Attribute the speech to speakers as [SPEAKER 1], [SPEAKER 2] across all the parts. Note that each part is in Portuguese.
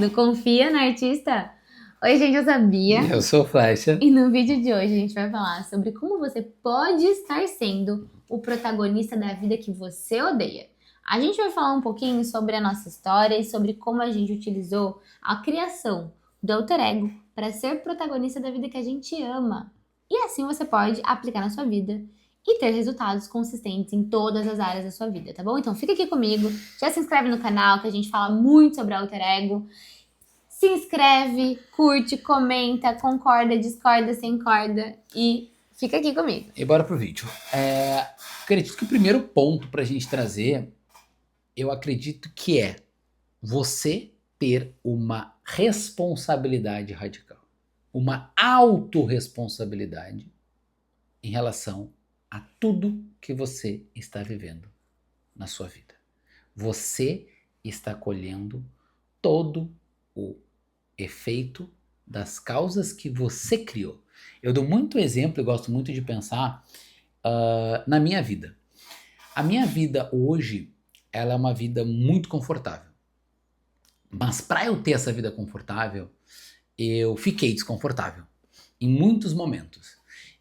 [SPEAKER 1] Não confia na artista? Oi, gente, eu sabia.
[SPEAKER 2] Eu sou Flecha.
[SPEAKER 1] E no vídeo de hoje a gente vai falar sobre como você pode estar sendo o protagonista da vida que você odeia. A gente vai falar um pouquinho sobre a nossa história e sobre como a gente utilizou a criação do alter ego para ser protagonista da vida que a gente ama. E assim você pode aplicar na sua vida e ter resultados consistentes em todas as áreas da sua vida, tá bom? Então fica aqui comigo, já se inscreve no canal que a gente fala muito sobre alter ego. Se inscreve, curte, comenta, concorda, discorda, sem corda e fica aqui comigo.
[SPEAKER 2] E bora pro vídeo. Acredito que o primeiro ponto pra gente trazer, eu acredito que é você ter uma responsabilidade radical. Uma autorresponsabilidade em relação a tudo que você está vivendo na sua vida. Você está colhendo todo o efeito das causas que você criou. Eu dou muito exemplo e gosto muito de pensar na minha vida. A minha vida hoje, ela é uma vida muito confortável. Mas para eu ter essa vida confortável, eu fiquei desconfortável em muitos momentos.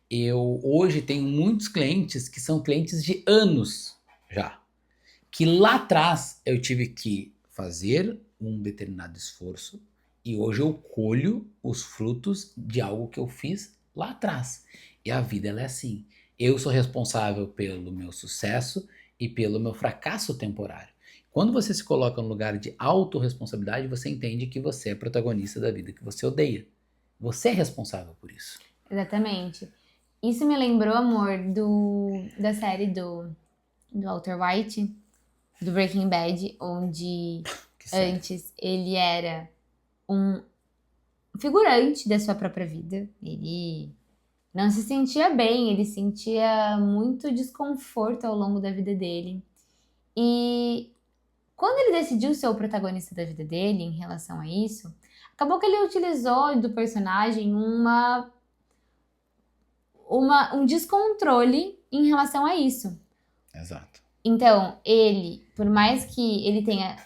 [SPEAKER 2] Eu hoje tenho muitos clientes que são clientes de anos já. Que lá atrás eu tive que fazer um determinado esforço e hoje eu colho os frutos de algo que eu fiz lá atrás. E a vida ela é assim. Eu sou responsável pelo meu sucesso e pelo meu fracasso temporário. Quando você se coloca no lugar de autorresponsabilidade, você entende que você é protagonista da vida que você odeia. Você é responsável por isso.
[SPEAKER 1] Exatamente. Isso me lembrou, amor, da série do Walter White, do Breaking Bad, onde antes ele era um figurante da sua própria vida. Ele não se sentia bem, ele sentia muito desconforto ao longo da vida dele. E quando ele decidiu ser o protagonista da vida dele em relação a isso, acabou que ele utilizou do personagem um descontrole em relação a isso.
[SPEAKER 2] Exato.
[SPEAKER 1] Então, ele, por mais que ele tenha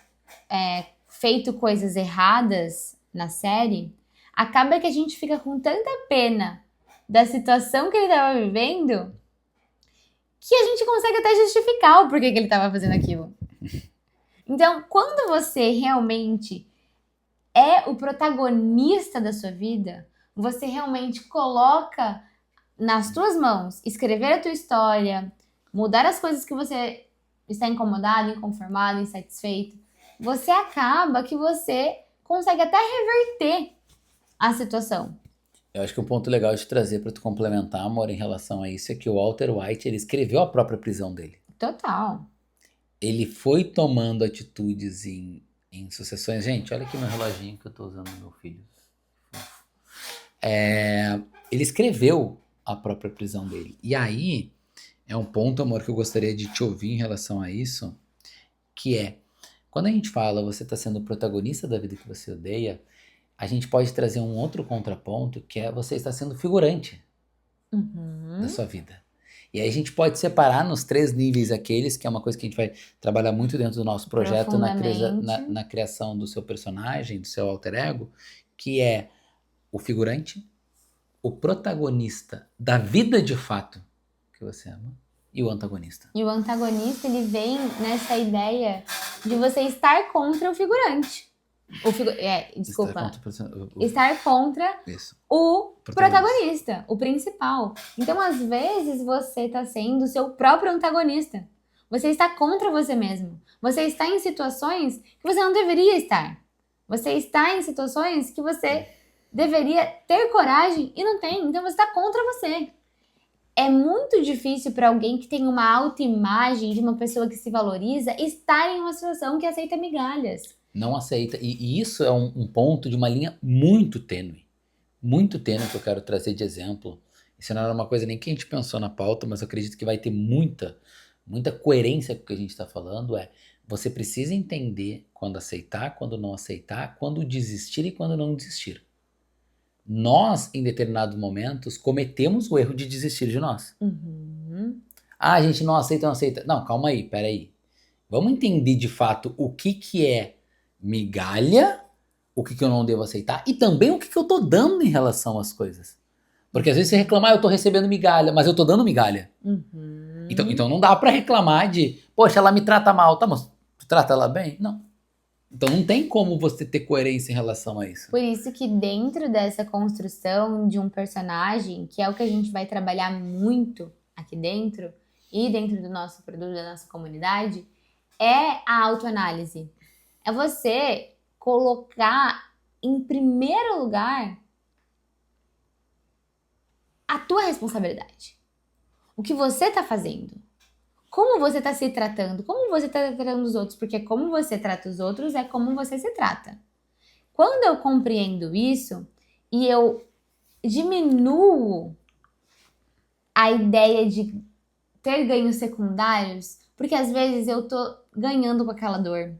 [SPEAKER 1] feito coisas erradas na série, acaba que a gente fica com tanta pena da situação que ele estava vivendo que a gente consegue até justificar o porquê que ele estava fazendo aquilo. Então, quando você realmente é o protagonista da sua vida, você realmente coloca nas tuas mãos escrever a tua história, mudar as coisas que você está incomodado, inconformado, insatisfeito, você acaba que você consegue até reverter a situação.
[SPEAKER 2] Eu acho que um ponto legal de trazer para tu complementar, amor, em relação a isso é que o Walter White, ele escreveu a própria prisão dele.
[SPEAKER 1] Total.
[SPEAKER 2] Ele foi tomando atitudes em sucessões. Gente, olha aqui meu reloginho que eu tô usando no meu filho. Ele escreveu a própria prisão dele. E aí, é um ponto, amor, que eu gostaria de te ouvir em relação a isso, que é, quando a gente fala você tá sendo o protagonista da vida que você odeia, a gente pode trazer um outro contraponto, que é você está sendo figurante da sua vida. E aí a gente pode separar nos 3 níveis aqueles, que é uma coisa que a gente vai trabalhar muito dentro do nosso projeto na criação do seu personagem, do seu alter ego, que é o figurante, o protagonista da vida de fato que você ama e o antagonista.
[SPEAKER 1] E o antagonista, ele vem nessa ideia de você estar contra o figurante. Estar contra
[SPEAKER 2] isso.
[SPEAKER 1] O protagonista, o principal. Então, às vezes, você está sendo o seu próprio antagonista. Você está contra você mesmo. Você está em situações que você não deveria estar. Você está em situações que você deveria ter coragem e não tem. Então, você está contra você. É muito difícil para alguém que tem uma autoimagem de uma pessoa que se valoriza estar em uma situação que aceita migalhas.
[SPEAKER 2] Não aceita. E isso é um ponto de uma linha muito tênue. Muito tênue que eu quero trazer de exemplo. Isso não era uma coisa nem que a gente pensou na pauta, mas eu acredito que vai ter muita coerência com o que a gente está falando. Você precisa entender quando aceitar, quando não aceitar, quando desistir e quando não desistir. Nós, em determinados momentos, cometemos o erro de desistir de nós. A gente não aceita, não aceita. Não, calma aí, peraí. Vamos entender de fato o que é migalha o que eu não devo aceitar e também o que eu tô dando em relação às coisas. Porque às vezes você reclama, eu tô recebendo migalha, mas eu tô dando migalha.
[SPEAKER 1] Uhum.
[SPEAKER 2] Então não dá pra reclamar de, poxa, ela me trata mal, tá, mas tu trata ela bem? Não. Então não tem como você ter coerência em relação a isso.
[SPEAKER 1] Por isso que dentro dessa construção de um personagem, que é o que a gente vai trabalhar muito aqui dentro, e dentro do nosso produto, da nossa comunidade, é a autoanálise. É você colocar em primeiro lugar a tua responsabilidade. O que você tá fazendo. Como você tá se tratando. Como você tá tratando os outros. Porque como você trata os outros é como você se trata. Quando eu compreendo isso e eu diminuo a ideia de ter ganhos secundários, porque às vezes eu tô ganhando com aquela dor,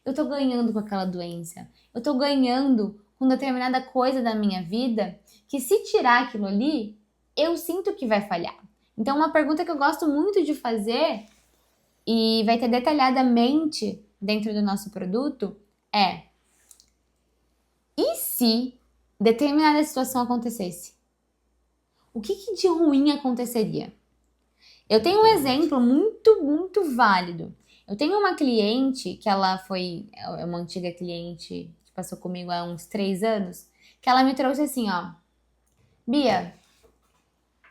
[SPEAKER 1] eu tô ganhando com aquela doença, eu tô ganhando com determinada coisa da minha vida, que se tirar aquilo ali, eu sinto que vai falhar. Então, uma pergunta que eu gosto muito de fazer, e vai ter detalhadamente dentro do nosso produto, é: e se determinada situação acontecesse? O que de ruim aconteceria? Eu tenho um exemplo muito válido. Eu tenho uma cliente que ela foi uma antiga cliente que passou comigo há uns 3 anos, que ela me trouxe assim, ó: Bia,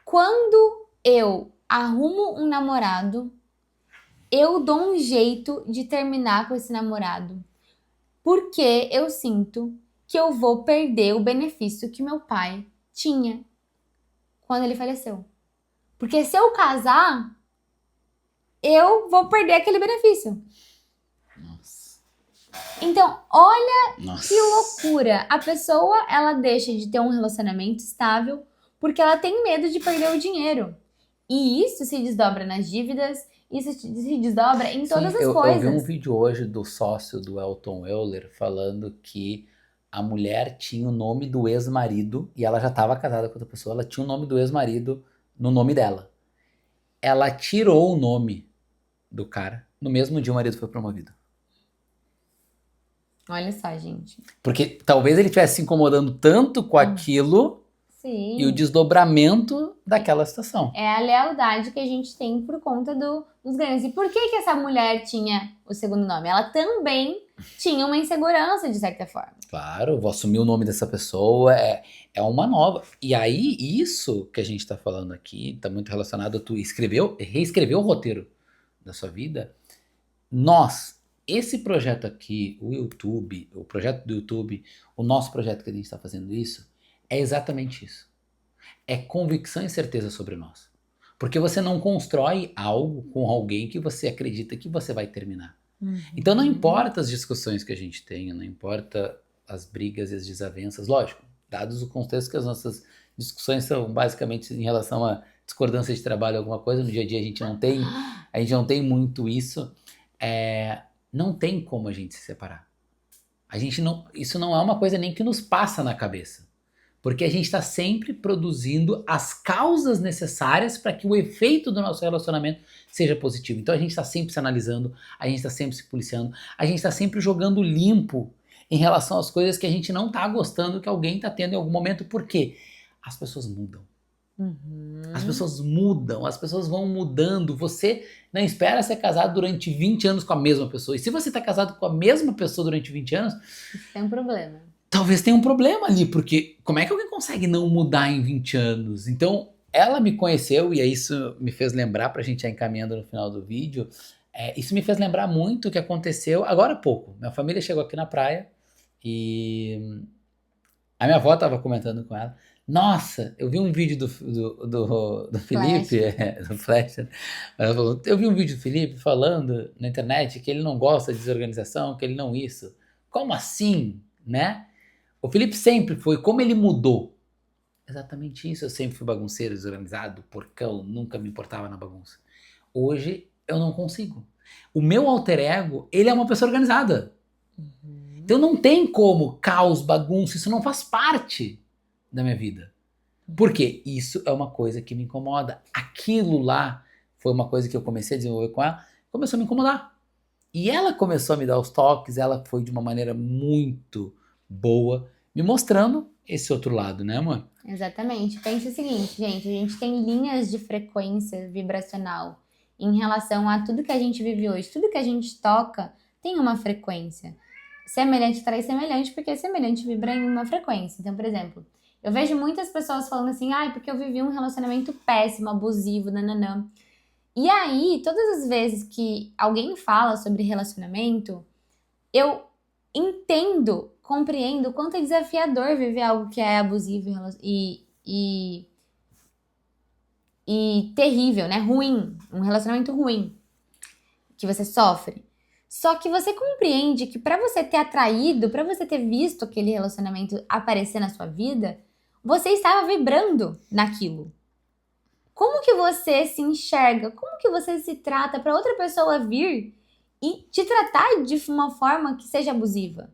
[SPEAKER 1] quando eu arrumo um namorado, eu dou um jeito de terminar com esse namorado, porque eu sinto que eu vou perder o benefício que meu pai tinha quando ele faleceu. Porque se eu casar, eu vou perder aquele benefício.
[SPEAKER 2] Nossa.
[SPEAKER 1] Então, olha
[SPEAKER 2] Nossa.
[SPEAKER 1] que loucura. A pessoa, ela deixa de ter um relacionamento estável porque ela tem medo de perder o dinheiro. E isso se desdobra nas dívidas, isso se desdobra em todas as coisas.
[SPEAKER 2] Eu vi um vídeo hoje do sócio do Elton Euler falando que a mulher tinha o nome do ex-marido e ela já estava casada com outra pessoa, ela tinha o nome do ex-marido no nome dela. Ela tirou o nome do cara, no mesmo dia o marido foi promovido.
[SPEAKER 1] Olha só, gente.
[SPEAKER 2] Porque talvez ele estivesse se incomodando tanto com aquilo.
[SPEAKER 1] Sim.
[SPEAKER 2] E o desdobramento daquela situação.
[SPEAKER 1] É a lealdade que a gente tem por conta dos ganhos. E por que essa mulher tinha o segundo nome? Ela também tinha uma insegurança, de certa forma.
[SPEAKER 2] Claro, vou assumir o nome dessa pessoa, é uma nova. E aí, isso que a gente tá falando aqui, tá muito relacionado a tu reescrever o roteiro da sua vida. Esse projeto aqui, o YouTube, o projeto do YouTube, o nosso projeto que a gente tá fazendo isso, é exatamente isso. É convicção e certeza sobre nós. Porque você não constrói algo com alguém que você acredita que você vai terminar. Então não importa as discussões que a gente tenha, não importa as brigas e as desavenças, lógico, dados o contexto que as nossas discussões são basicamente em relação a discordância de trabalho, alguma coisa, no dia a dia a gente não tem muito isso, não tem como a gente se separar. Isso não é uma coisa nem que nos passa na cabeça. Porque a gente está sempre produzindo as causas necessárias para que o efeito do nosso relacionamento seja positivo. Então a gente está sempre se analisando, a gente está sempre se policiando, a gente está sempre jogando limpo em relação às coisas que a gente não está gostando que alguém está tendo em algum momento. Por quê? As pessoas mudam. As pessoas mudam, as pessoas vão mudando. Você não espera ser casado durante 20 anos com a mesma pessoa. E se você está casado com a mesma pessoa durante 20 anos...
[SPEAKER 1] tem um problema.
[SPEAKER 2] Talvez tenha um problema ali, porque como é que alguém consegue não mudar em 20 anos? Então, ela me conheceu, e aí isso me fez lembrar, pra gente ir encaminhando no final do vídeo, isso me fez lembrar muito o que aconteceu agora há pouco. Minha família chegou aqui na praia e a minha avó tava comentando com ela: nossa, eu vi um vídeo do Felipe, do Flash. Ela falou: eu vi um vídeo do Felipe falando na internet que ele não gosta de desorganização, que ele não isso. Como assim, né? O Felipe sempre foi, como ele mudou? Exatamente isso, eu sempre fui bagunceiro, desorganizado, porcão, nunca me importava na bagunça. Hoje eu não consigo. O meu alter ego, ele é uma pessoa organizada. Então não tem como caos, bagunça, isso não faz parte da minha vida. Por quê? Isso é uma coisa que me incomoda. Aquilo lá foi uma coisa que eu comecei a desenvolver com ela, começou a me incomodar. E ela começou a me dar os toques, ela foi de uma maneira muito boa, me mostrando esse outro lado, né, amor?
[SPEAKER 1] Exatamente. Pense o seguinte, gente, a gente tem linhas de frequência vibracional em relação a tudo que a gente vive hoje. Tudo que a gente toca tem uma frequência. Semelhante atrai semelhante, porque semelhante vibra em uma frequência. Então, por exemplo, eu vejo muitas pessoas falando assim, porque eu vivi um relacionamento péssimo, abusivo, nananã. E aí, todas as vezes que alguém fala sobre relacionamento, eu entendo, compreendo o quanto é desafiador viver algo que é abusivo e terrível, né? Ruim, um relacionamento ruim que você sofre. Só que você compreende que para você ter atraído, para você ter visto aquele relacionamento aparecer na sua vida, você estava vibrando naquilo. Como que você se enxerga? Como que você se trata para outra pessoa vir e te tratar de uma forma que seja abusiva?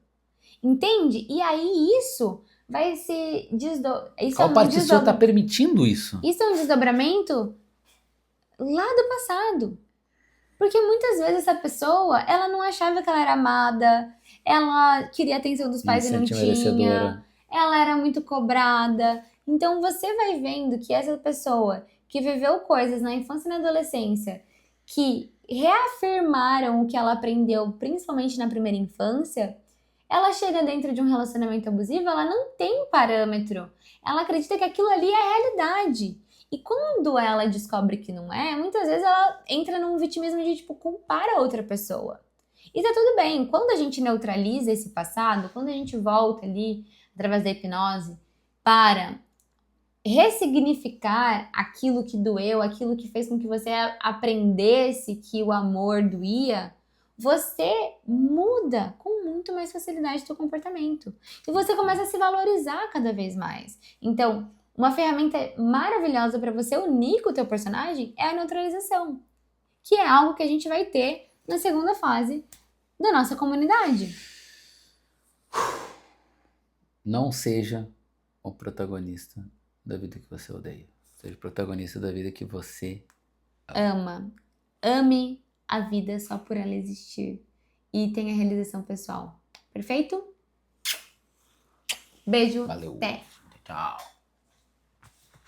[SPEAKER 1] Entende? E aí isso vai se
[SPEAKER 2] Qual parte do senhor está permitindo isso?
[SPEAKER 1] Isso é um desdobramento lá do passado. Porque muitas vezes essa pessoa, ela não achava que ela era amada, ela queria a atenção dos pais e não tinha, ela era muito cobrada. Então você vai vendo que essa pessoa que viveu coisas na infância e na adolescência que reafirmaram o que ela aprendeu, principalmente na primeira infância, ela chega dentro de um relacionamento abusivo, ela não tem parâmetro. Ela acredita que aquilo ali é a realidade. E quando ela descobre que não é, muitas vezes ela entra num vitimismo de, culpar a outra pessoa. E tá tudo bem. Quando a gente neutraliza esse passado, quando a gente volta ali, através da hipnose, para ressignificar aquilo que doeu, aquilo que fez com que você aprendesse que o amor doía, você muda com muito mais facilidade o seu comportamento. E você começa a se valorizar cada vez mais. Então, uma ferramenta maravilhosa para você unir com o teu personagem é a neutralização, que é algo que a gente vai ter na segunda fase da nossa comunidade.
[SPEAKER 2] Não seja o protagonista da vida que você odeia. Seja o protagonista da vida que você
[SPEAKER 1] ama. Ame a vida só por ela existir e tenha realização pessoal. Perfeito? Beijo.
[SPEAKER 2] Valeu.
[SPEAKER 1] Até.
[SPEAKER 2] Tchau.